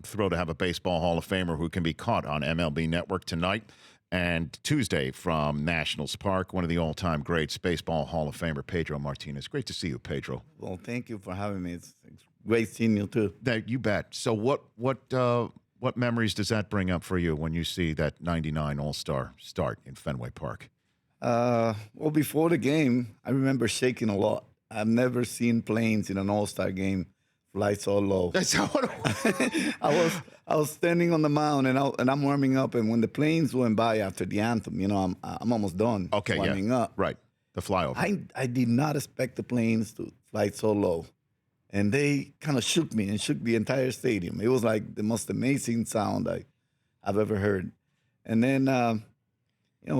thrilled to have a Baseball Hall of Famer who can be caught on MLB Network tonight and Tuesday from Nationals Park. One of the all-time greats, Baseball Hall of Famer Pedro Martinez. Great to see you, Pedro. Well, thank you for having me. It's great seeing you too. You bet. So what memories does that bring up for you when you see that '99 All-Star start in Fenway Park? Well, before the game, I remember shaking a lot. I've never seen planes in an All-Star game fly so low. That's how I was standing on the mound and I'm warming up, and when the planes went by after the anthem, I'm almost done. Okay, warming up. Right, the flyover. I did not expect the planes to fly so low, and they kind of shook me and shook the entire stadium. It was like the most amazing sound I've ever heard. And then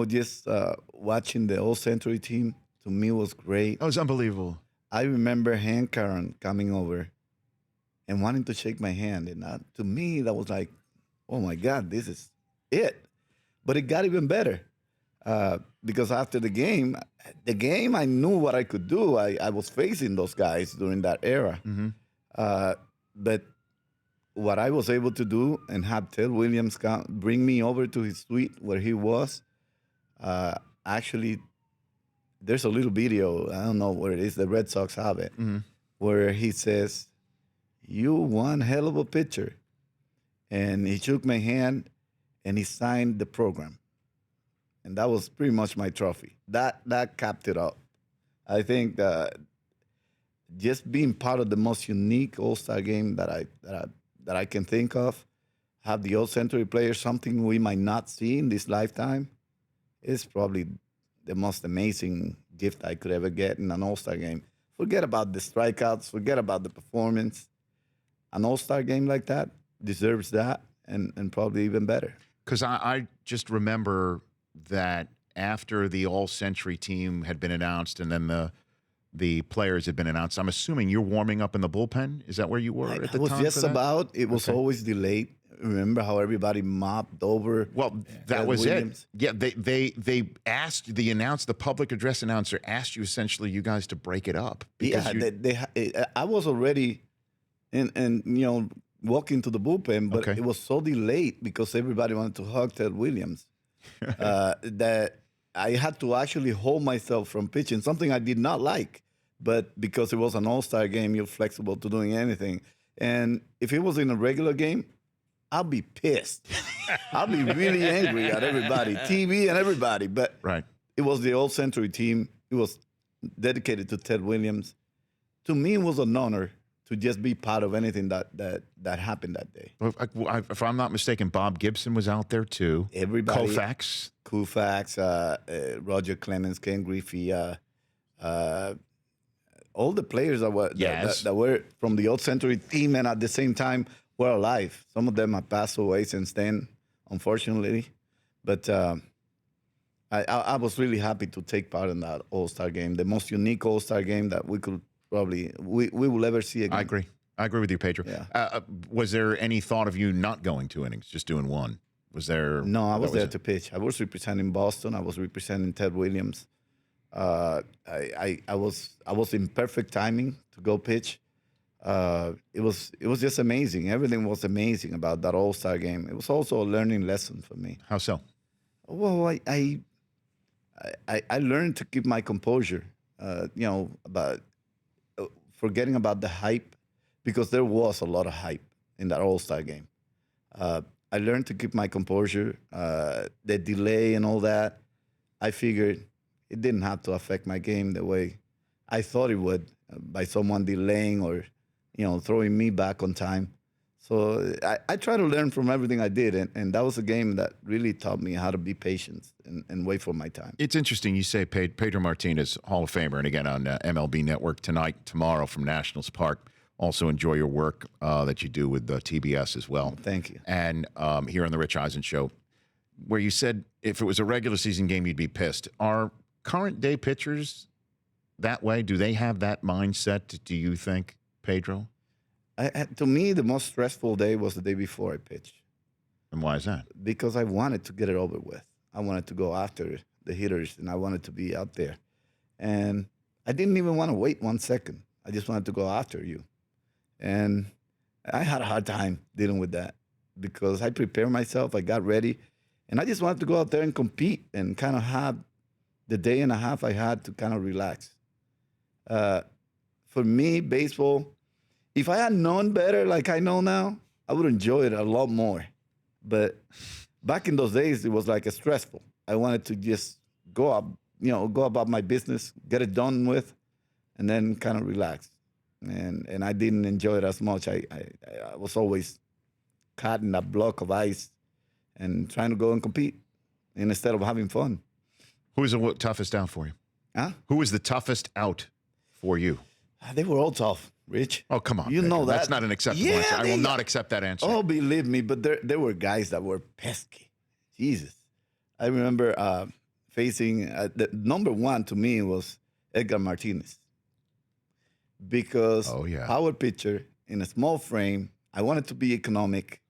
just watching the All Century team to me was great. That was unbelievable. I remember Hank Aaron coming over and wanting to shake my hand. And to me, that was like, oh, my God, this is it. But it got even better because after the game, I knew what I could do. I was facing those guys during that era. Mm-hmm. But what I was able to do and have Ted Williams bring me over to his suite where he was, actually, there's a little video, I don't know where it is, the Red Sox have it, where he says, "You one hell of a pitcher." And he shook my hand and he signed the program. And that was pretty much my trophy. That capped it up. I think that just being part of the most unique All-Star game that I can think of, have the All-Century players, something we might not see in this lifetime, is probably the most amazing gift I could ever get in an All-Star game. Forget about the strikeouts, forget about the performance. An All-Star game like that deserves that and probably even better. Because I just remember that after the All-Century team had been announced and then the players had been announced, I'm assuming you're warming up in the bullpen? Is that where you were at the time? It was just about. It was Okay. always delayed. Remember how everybody mopped over? Well, that was Williams? it. Yeah, they asked the public address announcer asked you essentially you guys to break it up. Yeah, I was already walking to the bullpen, but Okay. it was so delayed because everybody wanted to hug Ted Williams that I had to actually hold myself from pitching, something I did not like. But because it was an All-Star game, you're flexible to doing anything. And if it was in a regular game, I'll be pissed. I'll be really angry at everybody, TV and everybody. But Right. it was the All-Century team. It was dedicated to Ted Williams. To me, it was an honor to just be part of anything that happened that day. If I'm not mistaken, Bob Gibson was out there too. Everybody. Koufax. Roger Clemens, Ken Griffey, all the players that were from the Old Century team and at the same time were alive. Some of them have passed away since then, unfortunately. But I was really happy to take part in that All-Star game, the most unique All-Star game that we could probably we will ever see again. I agree with you, Pedro. Yeah. Was there any thought of you not going 2 innings, just doing one? Was there? No, I was there to pitch. I was representing Boston. I was representing Ted Williams. I was in perfect timing to go pitch. It was just amazing. Everything was amazing about that All-Star game. It was also a learning lesson for me. How so? Well, I learned to keep my composure. About forgetting about the hype, because there was a lot of hype in that All-Star game. I learned to keep my composure. The delay and all that, I figured it didn't have to affect my game the way I thought it would by someone delaying or, throwing me back on time. So I try to learn from everything I did, and that was a game that really taught me how to be patient and wait for my time. It's interesting you say Pedro Martinez, Hall of Famer, and again on MLB Network tonight, tomorrow from Nationals Park. Also enjoy your work that you do with TBS as well. Thank you. And here on the Rich Eisen Show, where you said if it was a regular season game, you'd be pissed. Are current day pitchers that way? Do they have that mindset, do you think, Pedro? To me, the most stressful day was the day before I pitched. And why is that? Because I wanted to get it over with. I wanted to go after the hitters, and I wanted to be out there. And I didn't even want to wait 1 second. I just wanted to go after you. And I had a hard time dealing with that. because I prepared myself. I got ready, and I just wanted to go out there and compete and kind of have the day and a half I had to kind of relax. For me, baseball, if I had known better like I know now, I would enjoy it a lot more. But back in those days, it was like a stressful. I wanted to just go up, go about my business, get it done with, and then kind of relax. And I didn't enjoy it as much. I was always caught in that block of ice and trying to go and compete instead of having fun. Who was the toughest out for you? Huh? Who was the toughest out for you? They were all tough, Rich. Oh, come on. You know that. That's not an acceptable answer. I will not accept that answer. Oh, believe me, but there were guys that were pesky. Jesus. I remember facing, the number one to me was Edgar Martinez. Because power pitcher in a small frame, I wanted to be economic.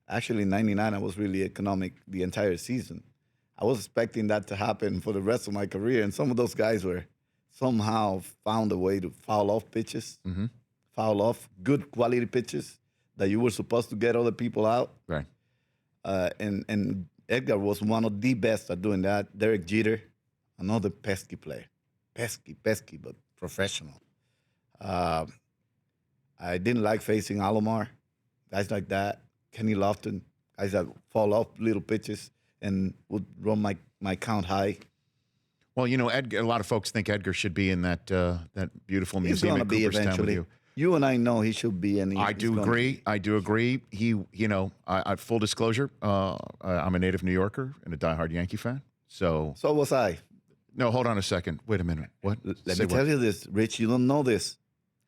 Actually, in 99, I was really economic the entire season. I was expecting that to happen for the rest of my career, and some of those guys were somehow found a way to foul off pitches, foul off good quality pitches that you were supposed to get other people out. Right. And Edgar was one of the best at doing that. Derek Jeter, another pesky player. Pesky, but professional. I didn't like facing Alomar, guys like that. Kenny Lofton, guys that fall off little pitches and would run my count high. Well, Edgar. A lot of folks think Edgar should be in that beautiful He's museum going at to be Cooperstown eventually. with you. You and I know he should be. And I do agree. He, I full disclosure, I'm a native New Yorker and a diehard Yankee fan. So was I. No, hold on a second. Wait a minute. What? Let me tell you this, Rich. You don't know this.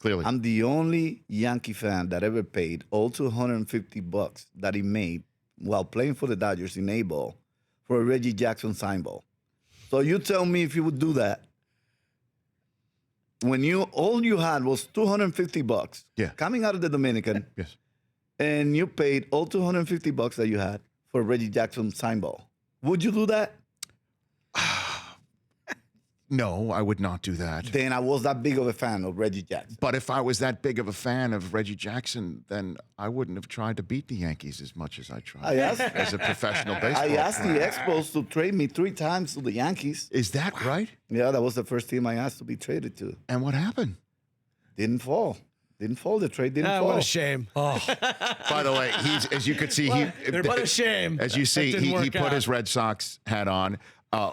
Clearly, I'm the only Yankee fan that ever paid all $250 that he made while playing for the Dodgers in A-ball for a Reggie Jackson sign ball. So you tell me if you would do that when all you had was $250 coming out of the Dominican, yes, and you paid all $250 that you had for a Reggie Jackson sign ball. Would you do that? No, I would not do that. Then I was that big of a fan of Reggie Jackson. But if I was that big of a fan of Reggie Jackson, then I wouldn't have tried to beat the Yankees as much as I tried as a professional baseball I asked player. the Expos to trade me 3 times to the Yankees. Is that right? Yeah, that was the first team I asked to be traded to. And what happened? Didn't fall. The trade didn't fall. What a shame. Oh. By the way, as you could see, what a shame. As you see, he put out. his Red Sox hat on.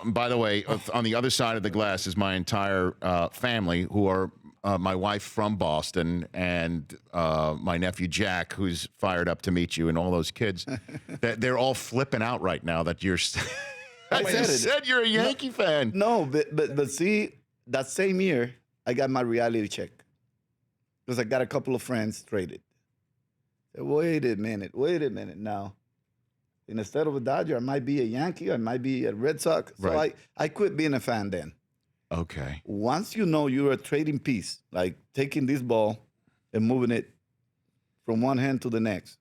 By the way, on the other side of the glass is my entire family, who are my wife from Boston and my nephew Jack, who's fired up to meet you, and all those kids. They're all flipping out right now that you're. I just said you're a Yankee fan. No, but see, that same year, I got my reality check because I got a couple of friends traded. Wait a minute now. And instead of a Dodger, I might be a Yankee, I might be a Red Sox. So Right. I quit being a fan then. Okay. Once you know you're a trading piece, like taking this ball and moving it from one hand to the next,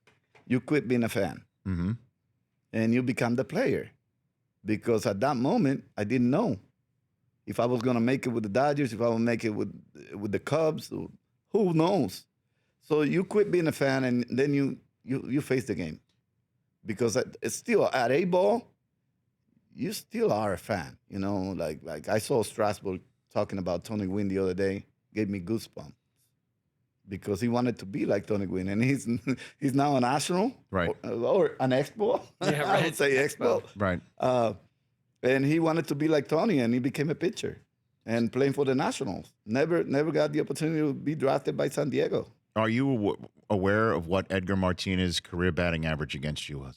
you quit being a fan. Mm-hmm. And you become the player. Because at that moment, I didn't know if I was going to make it with the Dodgers, if I would make it with the Cubs, who knows? So you quit being a fan, and then you face the game. Because it's still at A-ball, you still are a fan. Like I saw Strasburg talking about Tony Gwynn the other day, gave me goosebumps. Because he wanted to be like Tony Gwynn, and he's now a National, Right. or an Expo. Yeah, I right. would say Expo. Right. And he wanted to be like Tony, and he became a pitcher and playing for the Nationals. Never got the opportunity to be drafted by San Diego. Are you aware of what Edgar Martinez's career batting average against you was?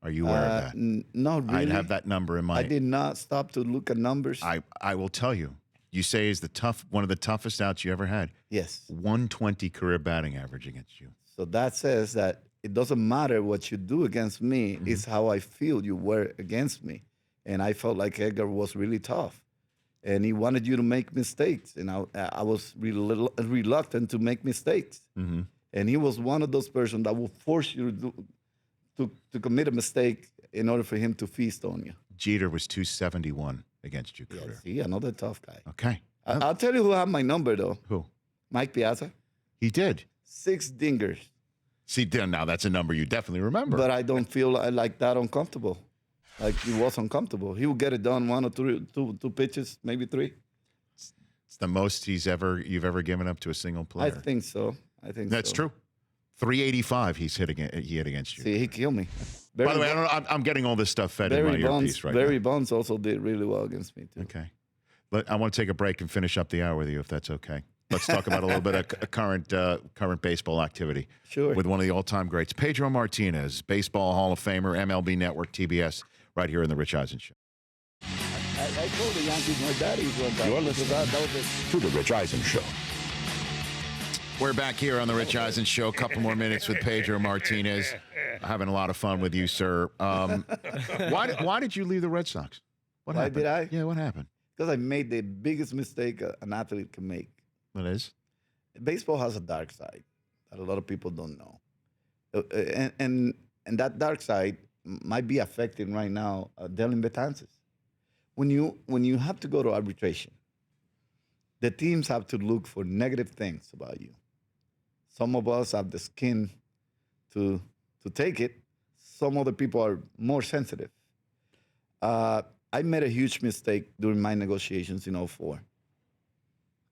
Are you aware of that? No, really. I'd have that number in my. I did not stop to look at numbers. I will tell you. You say is one of the toughest outs you ever had. Yes. 120 career batting average against you. So that says that it doesn't matter what you do against me, it's how I feel you were against me. And I felt like Edgar was really tough. And he wanted you to make mistakes. And I was really reluctant to make mistakes. Mm-hmm. And he was one of those persons that will force you to commit a mistake in order for him to feast on you. Jeter was 271 against you Yeah, career. see, another tough guy. Okay. I'll tell you who had my number, though. Who? Mike Piazza. He did. 6 dingers. See, now that's a number you definitely remember. But I don't feel like that uncomfortable. Like he was uncomfortable. He would get it done one or two pitches, maybe three. It's the most you've ever given up to a single player. I think so. That's true. 385 he hit against you. See, he killed me. By the way, I'm getting all this stuff fed in my earpiece right now. Barry Bonds also did really well against me too. Okay. But I want to take a break and finish up the hour with you, if that's okay. Let's talk about a little bit of current baseball activity. Sure. With one of the all-time greats, Pedro Martinez, Baseball Hall of Famer, MLB Network, TBS, right here in the Rich Eisen Show. I told the Yankees my daddy's one time. You're listening to the Rich Eisen Show. We're back here on the Rich Eisen Show. A couple more minutes with Pedro Martinez. Having a lot of fun with you, sir. Why did you leave the Red Sox? What happened? Did I? Yeah, what happened? Because I made the biggest mistake an athlete can make. What is? Baseball has a dark side that a lot of people don't know. And that dark side might be affecting right now Dylan Betances. When you have to go to arbitration, the teams have to look for negative things about you. Some of us have the skin to take it. Some other people are more sensitive. I made a huge mistake during my negotiations in 2004.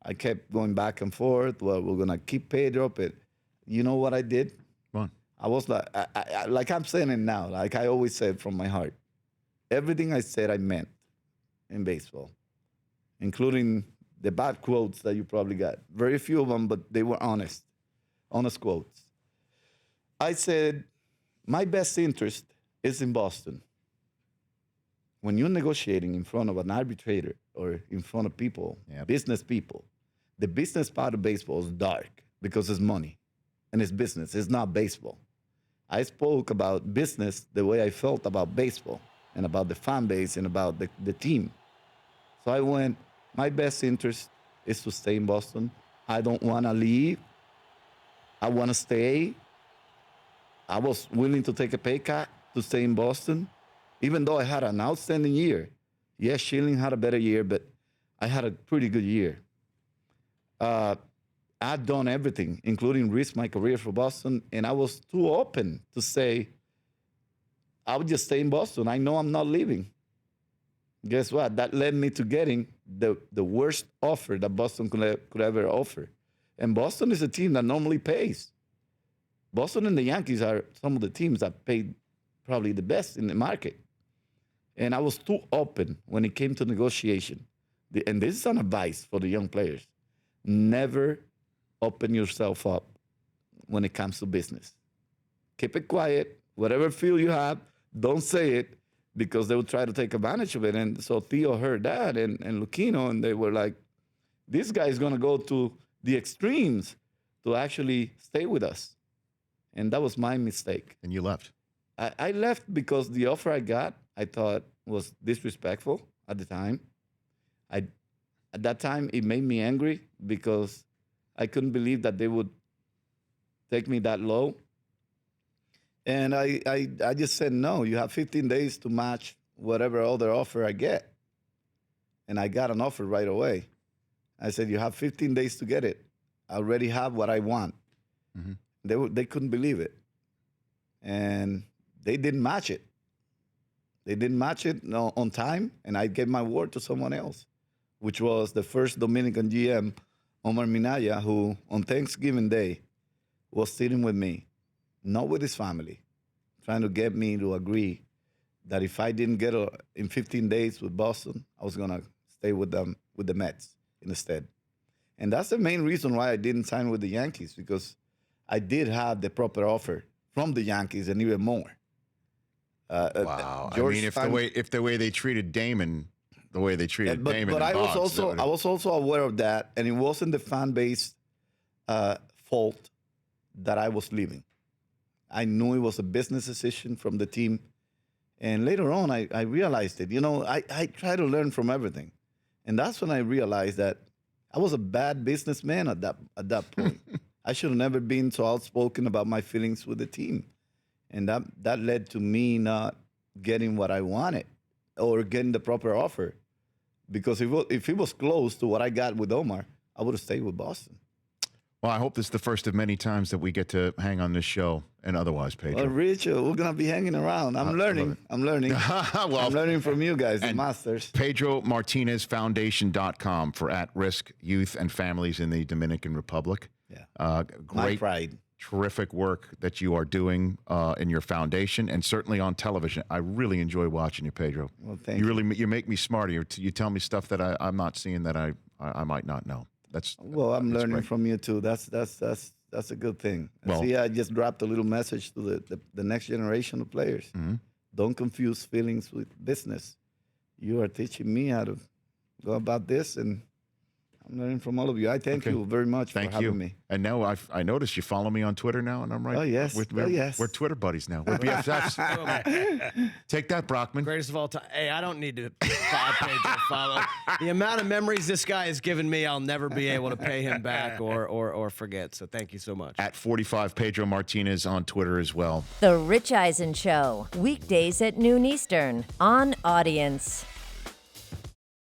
I kept going back and forth. Well, we're going to keep Pedro, but you know what I did? What? I was like I'm saying it now, like I always said from my heart. Everything I said, I meant in baseball, including the bad quotes that you probably got. Very few of them, but they were honest quotes. I said, my best interest is in Boston. When you're negotiating in front of an arbitrator or in front of people, business people, the business part of baseball is dark because it's money and it's business. It's not baseball. I spoke about business the way I felt about baseball and about the fan base and about the team. So I went, my best interest is to stay in Boston. I don't want to leave. I want to stay. I was willing to take a pay cut to stay in Boston, even though I had an outstanding year. Yes, Schilling had a better year, but I had a pretty good year. I'd done everything, including risk my career for Boston, and I was too open to say, I would just stay in Boston. I know I'm not leaving. Guess what? That led me to getting the worst offer that Boston could ever offer. And Boston is a team that normally pays. Boston and the Yankees are some of the teams that paid probably the best in the market. And I was too open when it came to negotiation. And this is an advice for the young players. Never open yourself up when it comes to business. Keep it quiet. Whatever feel you have, don't say it because they will try to take advantage of it. And so Theo heard that and Lucchino, and they were like, this guy is going to go to the extremes to actually stay with us. And that was my mistake. And you left. I left because the offer I got, I thought was disrespectful at the time. At that time, it made me angry because I couldn't believe that they would take me that low. And I just said, no, you have 15 days to match whatever other offer I get. And I got an offer right away. I said, you have 15 days to get it. I already have what I want. Mm-hmm. They couldn't believe it. And they didn't match it. They didn't match it on time, and I gave my word to someone else, which was the first Dominican GM, Omar Minaya, who on Thanksgiving Day was sitting with me, not with his family, trying to get me to agree that if I didn't get in 15 days with Boston, I was going to stay with them, with the Mets instead. And that's the main reason why I didn't sign with the Yankees, because I did have the proper offer from the Yankees and even more. Wow. I mean, if the way they treated Damon, the way they treated Damon, but and I was also aware of that, and it wasn't the fan base fault that I was leaving. I knew it was a business decision from the team, and later on, I realized it. You know, I try to learn from everything, and that's when I realized that I was a bad businessman at that point. I should have never been so outspoken about my feelings with the team. And that led to me not getting what I wanted or getting the proper offer. Because if it was close to what I got with Omar, I would have stayed with Boston. Well, I hope this is the first of many times that we get to hang on this show and otherwise, Pedro. Well, Rich, we're going to be hanging around. I'm learning. I'm learning. Well, I'm learning from you guys, the masters. Pedro Martinez Foundation.com for at-risk youth and families in the Dominican Republic. Yeah. My Great, pride. terrific work that you are doing in your foundation and certainly on television. I really enjoy watching you, Pedro. Well, thank you. You make me smarter. You tell me stuff that I'm not seeing that I might not know. I'm learning great. from you too. That's a good thing. Well, See, I just dropped a little message to the next generation of players. Mm-hmm. Don't confuse feelings with business. You are teaching me how to go about this, and I'm learning from all of you. I thank you very much for having me. And now I noticed you follow me on Twitter now, and I'm right. Oh, yes. We're Twitter buddies now. We're BFFs. Take that, Brockman. Greatest of all time. Hey, I don't need to follow. The amount of memories this guy has given me, I'll never be able to pay him back or forget. So thank you so much. At 45 Pedro Martinez on Twitter as well. The Rich Eisen Show, weekdays at noon Eastern on Audience.